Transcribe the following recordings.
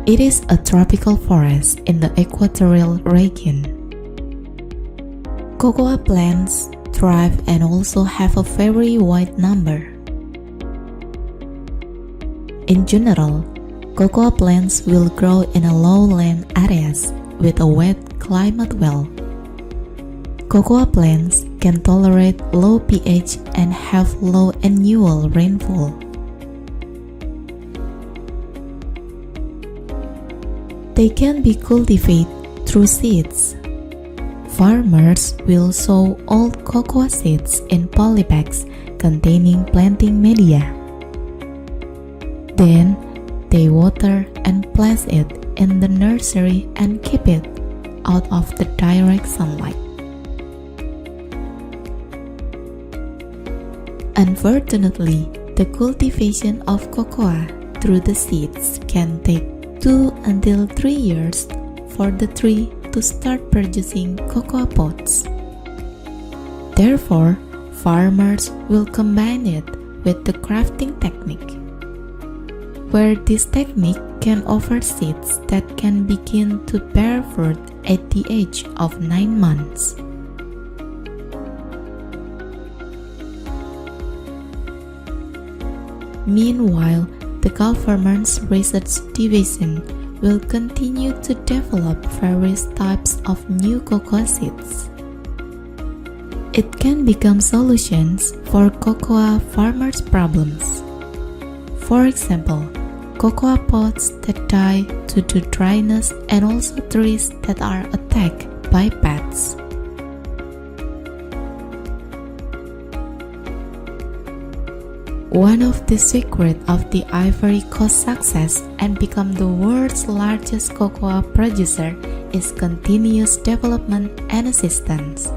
It is a tropical forest in the equatorial region. Cocoa plants thrive and also have a very wide number. In general, cocoa plants will grow in a lowland areas with a wet climate well. Cocoa plants can tolerate low pH and have low annual rainfall. They can be cultivated through seeds. Farmers will sow old cocoa seeds in polybags containing planting media. Then, they water and place it in the nursery and keep it out of the direct sunlight. Unfortunately, the cultivation of cocoa through the seeds can take 2 until 3 years for the tree to start producing cocoa pods. Therefore, farmers will combine it with the grafting technique, where this technique can offer seeds that can begin to bear fruit at the age of 9 months. Meanwhile, the government's research division will continue to develop various types of new cocoa seeds. It can become solutions for cocoa farmers' problems. For example, cocoa pods that die due to dryness and also trees that are attacked by pests. One of the secrets of the Ivory Coast success and become the world's largest cocoa producer is continuous development and assistance.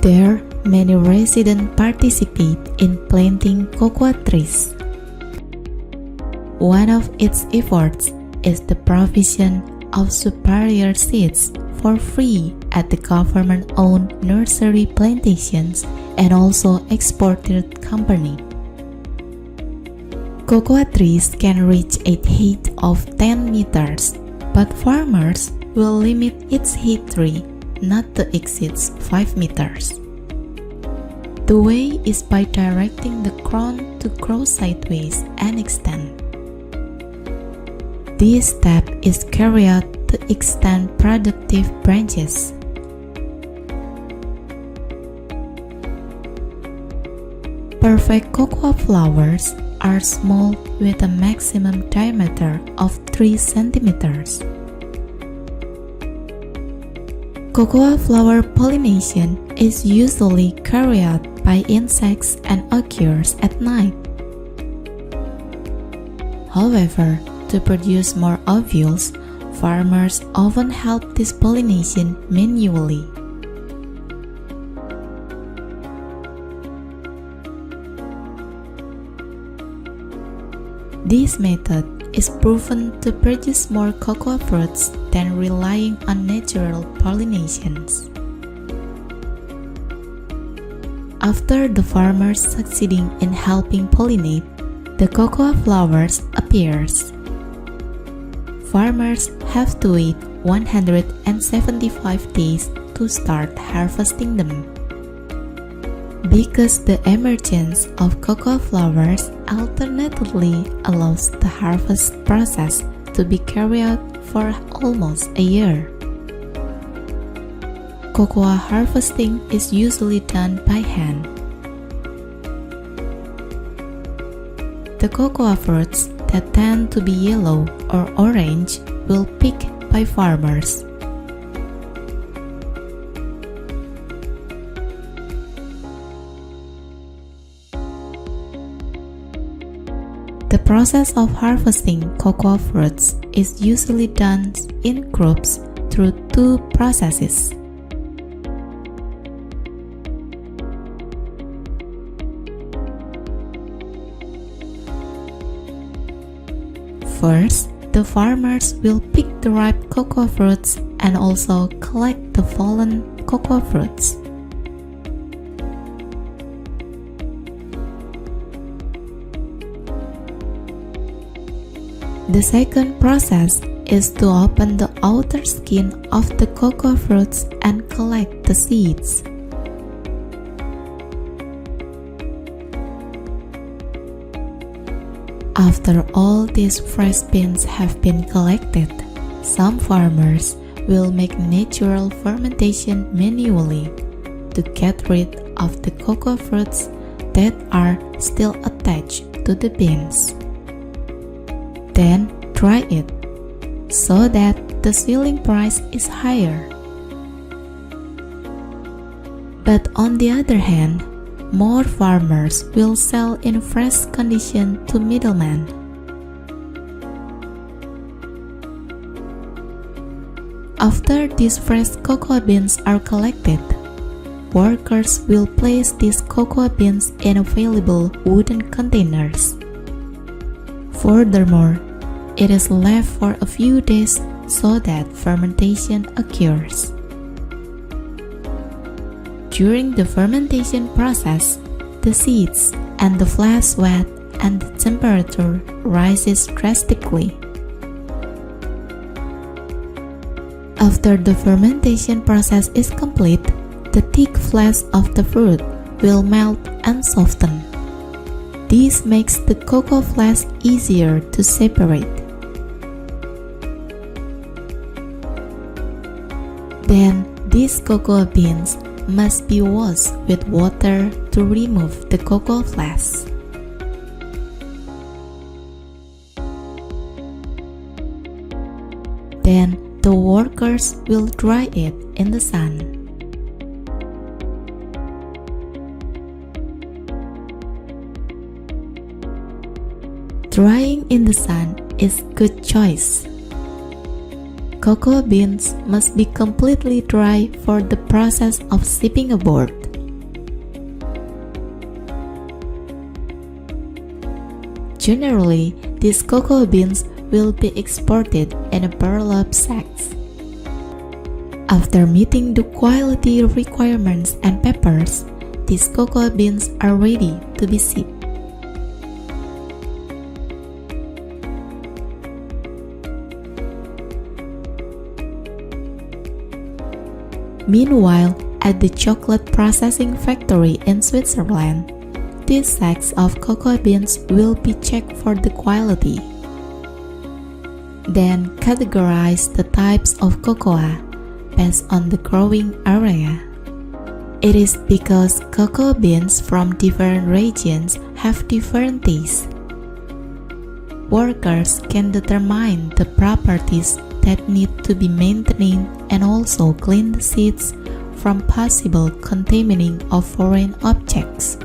There, many residents participate in planting cocoa trees. One of its efforts is the provision of superior seeds for free at the government-owned nursery plantations and also exported company. Cocoa trees can reach a height of 10 meters, but farmers will limit its height tree not to exceed 5 meters. The way is by directing the crown to grow sideways and extend. This step is carried out to extend productive branches. Perfect cocoa flowers are small with a maximum diameter of 3 centimeters. Cocoa flower pollination is usually carried out by insects and occurs at night. However, to produce more ovules, farmers often help this pollination manually. This method is proven to produce more cocoa fruits than relying on natural pollinations. After the farmers succeeding in helping pollinate, the cocoa flowers appears. Farmers have to wait 175 days to start harvesting them. Because the emergence of cocoa flowers alternately allows the harvest process to be carried out for almost a year. Cocoa harvesting is usually done by hand. The cocoa fruits that tend to be yellow or orange will be picked by farmers. The process of harvesting cocoa fruits is usually done in groups through 2 processes. First, the farmers will pick the ripe cocoa fruits and also collect the fallen cocoa fruits. The second process is to open the outer skin of the cocoa fruits and collect the seeds. After all these fresh beans have been collected, some farmers will make natural fermentation manually to get rid of the cocoa fruits that are still attached to the beans. Then dry it so that the selling price is higher. But on the other hand, more farmers will sell in fresh condition to middlemen. After these fresh cocoa beans are collected, workers will place these cocoa beans in available wooden containers. Furthermore, it is left for a few days so that fermentation occurs. During the fermentation process, the seeds and the flesh sweat and the temperature rises drastically. After the fermentation process is complete, the thick flesh of the fruit will melt and soften. This makes the cocoa flesh easier to separate. Then, these cocoa beans must be washed with water to remove the cocoa flesh. Then, the workers will dry it in the sun. Drying in the sun is a good choice. Cocoa beans must be completely dry for the process of shipping aboard. Generally, these cocoa beans will be exported in burlap sacks. After meeting the quality requirements and papers, these cocoa beans are ready to be shipped. Meanwhile, at the chocolate processing factory in Switzerland, these sacks of cocoa beans will be checked for the quality. Then categorize the types of cocoa based on the growing area. It is because cocoa beans from different regions have different tastes. Workers can determine the properties that need to be maintained and also clean the seeds from possible contaminating of foreign objects.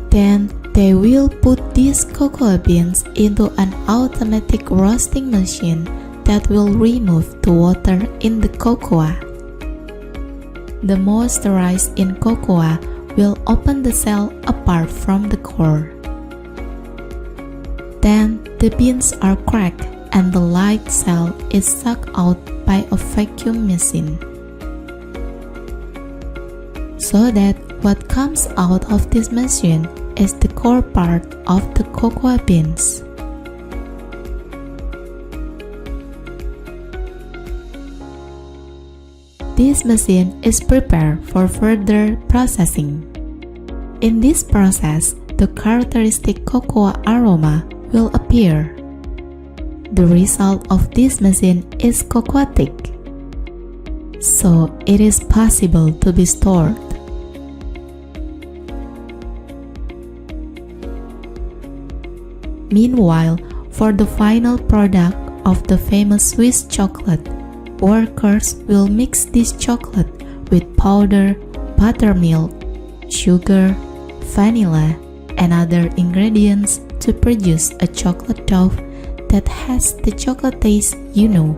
Then they will put these cocoa beans into an automatic roasting machine that will remove the water in the cocoa. The moisturized in cocoa will open the cell apart from the core. Then the beans are cracked and the light cell is sucked out by a vacuum machine, so that what comes out of this machine is the core part of the cocoa beans. This machine is prepared for further processing. In this process, the characteristic cocoa aroma will appear. The result of this machine is cocoa thick, so it is possible to be stored. Meanwhile, for the final product of the famous Swiss chocolate, workers will mix this chocolate with powder, buttermilk, sugar, vanilla, and other ingredients to produce a chocolate dough that has the chocolate taste you know.